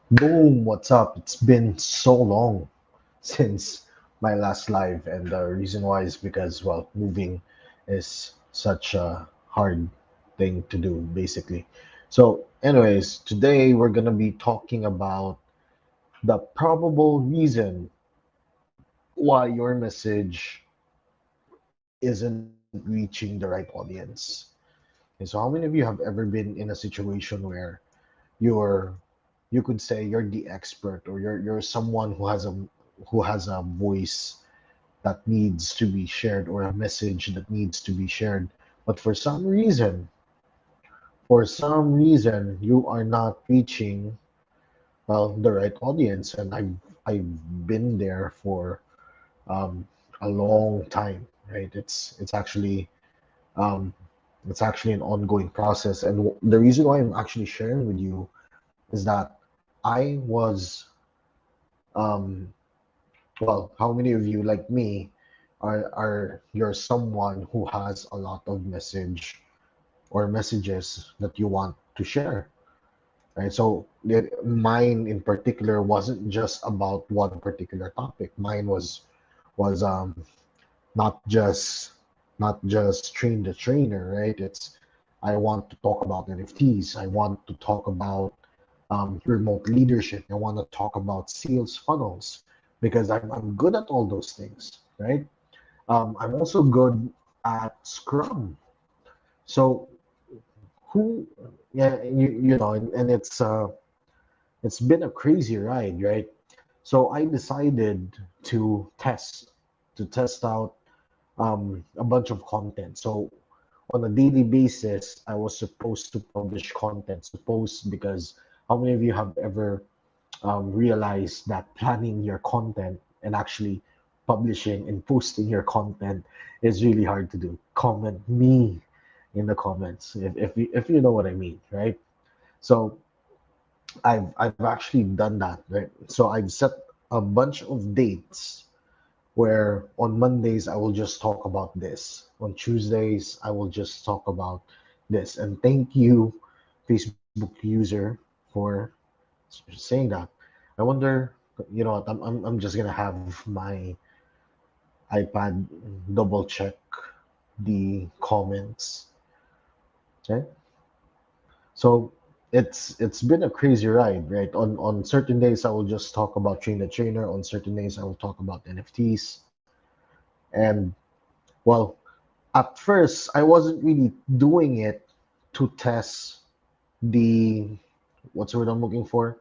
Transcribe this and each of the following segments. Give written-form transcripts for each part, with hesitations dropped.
Boom, what's up? It's been so long since my last live, and the reason why is because, well, moving is such a hard thing to do, basically. So, anyways, today we're gonna be talking about the probable reason why your message isn't reaching the right audience. And so, how many of you have ever been in a situation where you're you could say you're the expert, or you're someone who has a voice that needs to be shared, or a message that needs to be shared, but for some reason you are not reaching, well, the right audience. And I've been there for um, a long time, right? Um, it's actually an ongoing process, and the reason why I'm actually sharing with you is that I was um, well, how many of you, like me, are you're someone who has a lot of messages that you want to share, right? So mine in particular wasn't just about one particular topic. Mine was not just not just train the trainer, right? It's I want to talk about NFTs. I want to talk about remote leadership. I want to talk about sales funnels because I'm good at all those things, right? I'm also good at Scrum. So who, yeah, and it's been a crazy ride, right? So I decided to test out a bunch of content. So on a daily basis, I was supposed to publish content. Supposed because how many of you have ever realize that planning your content and actually publishing and posting your content is really hard to do? Comment me in the comments if you know what I mean, right? So I've actually done that, right? So I've set a bunch of dates where on Mondays I will just talk about this. On Tuesdays I will just talk about this. And thank you, Facebook user, for saying that. I wonder, what? I'm just gonna have my iPad double check the comments. Okay, so it's been a crazy ride, right? On certain days I will just talk about train the trainer. On certain days I will talk about NFTs. And well, at first I wasn't really doing it to test the what's the word I'm looking for.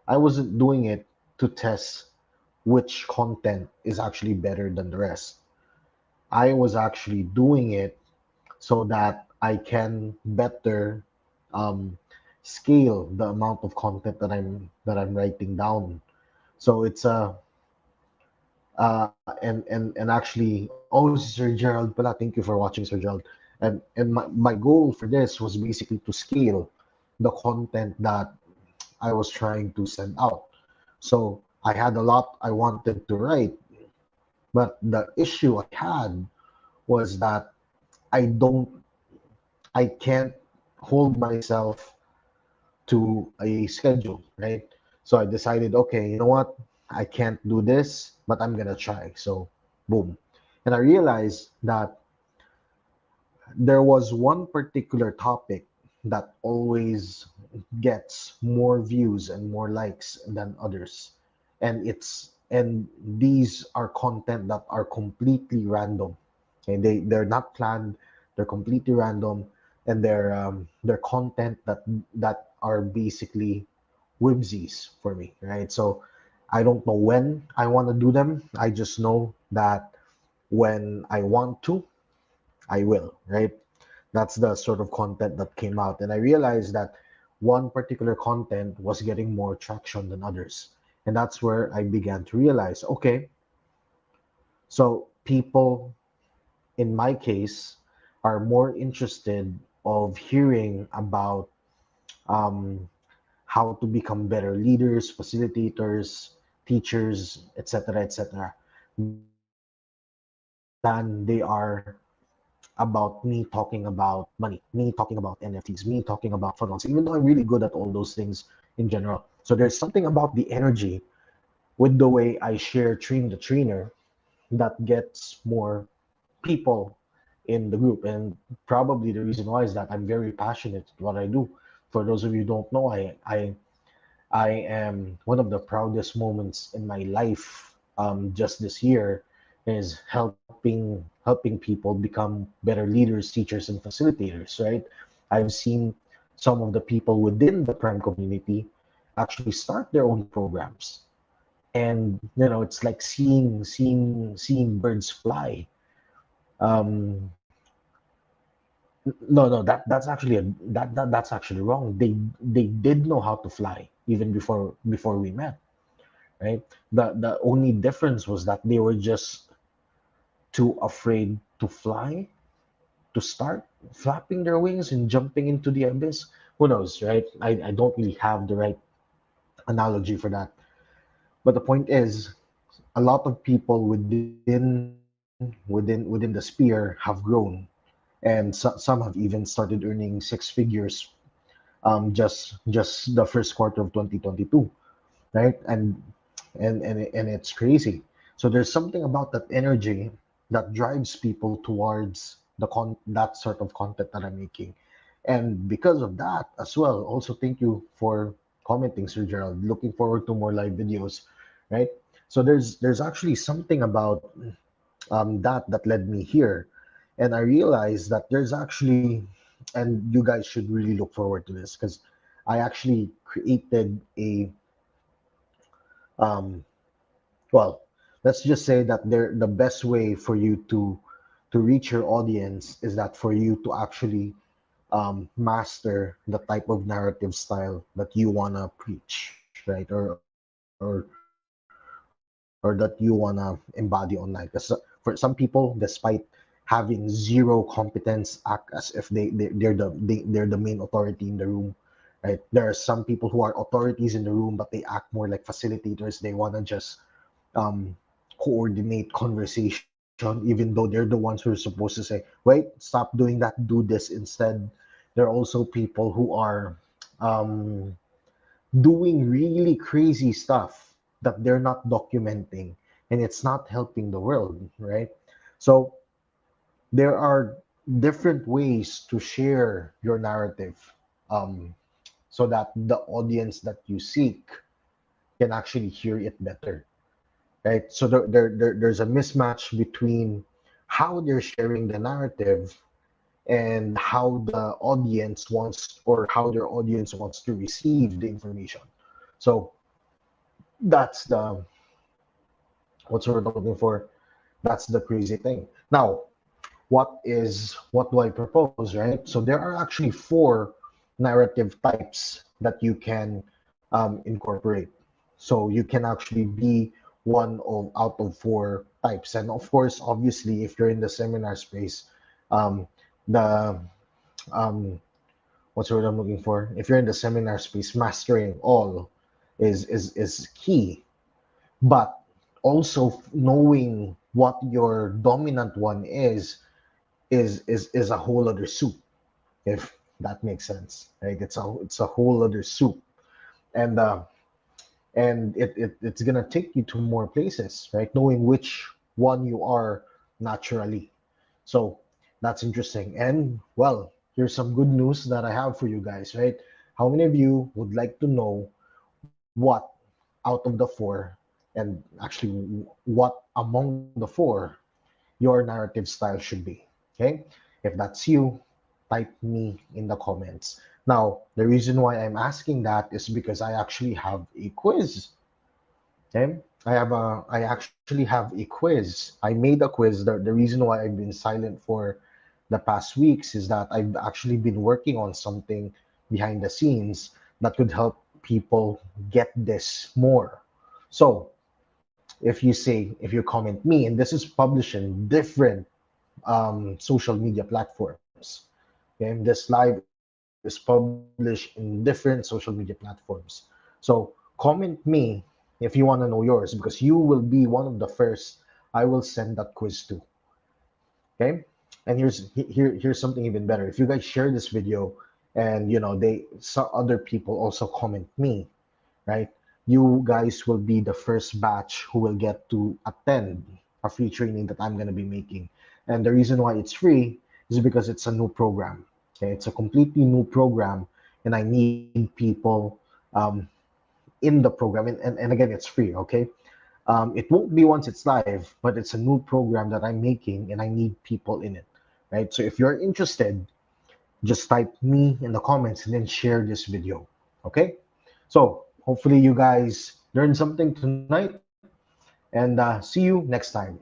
I wasn't doing it to test which content is actually better than the rest. I was actually doing it so that I can better um, scale the amount of content that I'm writing down. So it's and actually, oh, Sir Gerald pala, thank you for watching, Sir Gerald. And my goal for this was basically to scale the content that I was trying to send out. So I had a lot I wanted to write, but the issue I had was that I don't, I can't hold myself to a schedule, right? So I decided, okay, you know what? I can't do this, but I'm gonna try. So, boom. And I realized that there was one particular topic that always gets more views and more likes than others. And these are content that are completely random. Okay, they're not planned, they're completely random, and they're content that are basically whimsies for me, right? So I don't know when I want to do them. I just know that when I want to, I will, right? That's the sort of content that came out. And I realized that one particular content was getting more traction than others. And that's where I began to realize, okay, so people in my case are more interested of hearing about um, how to become better leaders, facilitators, teachers, etc., than they are about me talking about money, me talking about NFTs, me talking about funnels. Even though I'm really good at all those things, in general. So there's something about the energy with the way I share Train the Trainer that gets more people in the group. And probably the reason why is that I'm very passionate at what I do. For those of you who don't know, I am one of the proudest moments in my life just this year is helping people become better leaders, teachers, and facilitators, right? I've seen some of the people within the Prime community actually start their own programs. And it's like seeing birds fly. Um, no, no, that's actually wrong. They did know how to fly even before we met, right? The only difference was that they were just too afraid to fly, to start flapping their wings and jumping into the abyss. Who knows, right? I don't really have the right analogy for that. But the point is, a lot of people within the sphere have grown, and some have even started earning six figures just the first quarter of 2022, right? And it's crazy. So there's something about that energy that drives people towards that sort of content that I'm making. And because of that as well, also thank you for commenting, Sir Gerald. Looking forward to more live videos, right? So there's actually something about that led me here, and I realized that there's actually, and you guys should really look forward to this because I actually created a um, well, let's just say that the best way for you to reach your audience is that for you to actually master the type of narrative style that you wanna preach, right? Or that you wanna embody online. Because for some people, despite having zero competence, act as if they're the main authority in the room, right? There are some people who are authorities in the room, but they act more like facilitators. They wanna just um, coordinate conversation, even though they're the ones who are supposed to say, wait, stop doing that, do this instead. There are also people who are um, doing really crazy stuff that they're not documenting, and it's not helping the world, right? So there are different ways to share your narrative um, so that the audience that you seek can actually hear it better, right? So there's a mismatch between how they're sharing the narrative and how the audience wants, or how their audience wants to receive the information. So that's the what's the word I'm looking for. That's the crazy thing. Now, what do I propose, right? So there are actually four narrative types that you can incorporate. So you can actually be one of out of four types. And of course, obviously, if you're in the seminar space, um, the um, what's the word I'm looking for? If you're in the seminar space, mastering all is key. But also knowing what your dominant one is a whole other soup, if that makes sense, right? It's a whole other soup, and it's gonna take you to more places, right? Knowing which one you are naturally. So that's interesting. And well, here's some good news that I have for you guys, right? How many of you would like to know what out of the four, and actually what among the four your narrative style should be? Okay, if that's you, type me in the comments. Now, the reason why I'm asking that is because I actually have a quiz. Okay, I actually have a quiz. I made a quiz. The reason why I've been silent for the past weeks is that I've actually been working on something behind the scenes that could help people get this more. So if you comment me, and this is published in different social media platforms. Okay, this live is published in different social media platforms. So comment me if you want to know yours, because you will be one of the first I will send that quiz to. Okay, and here's something even better. If you guys share this video and other people also comment me, right? You guys will be the first batch who will get to attend a free training that I'm going to be making. And the reason why it's free is because it's a new program. Okay, it's a completely new program, and I need people um, in the program. And again, it's free. Okay, it won't be once it's live, but it's a new program that I'm making, and I need people in it, right? So if you're interested, just type me in the comments and then share this video. Okay? So hopefully you guys learned something tonight, and see you next time.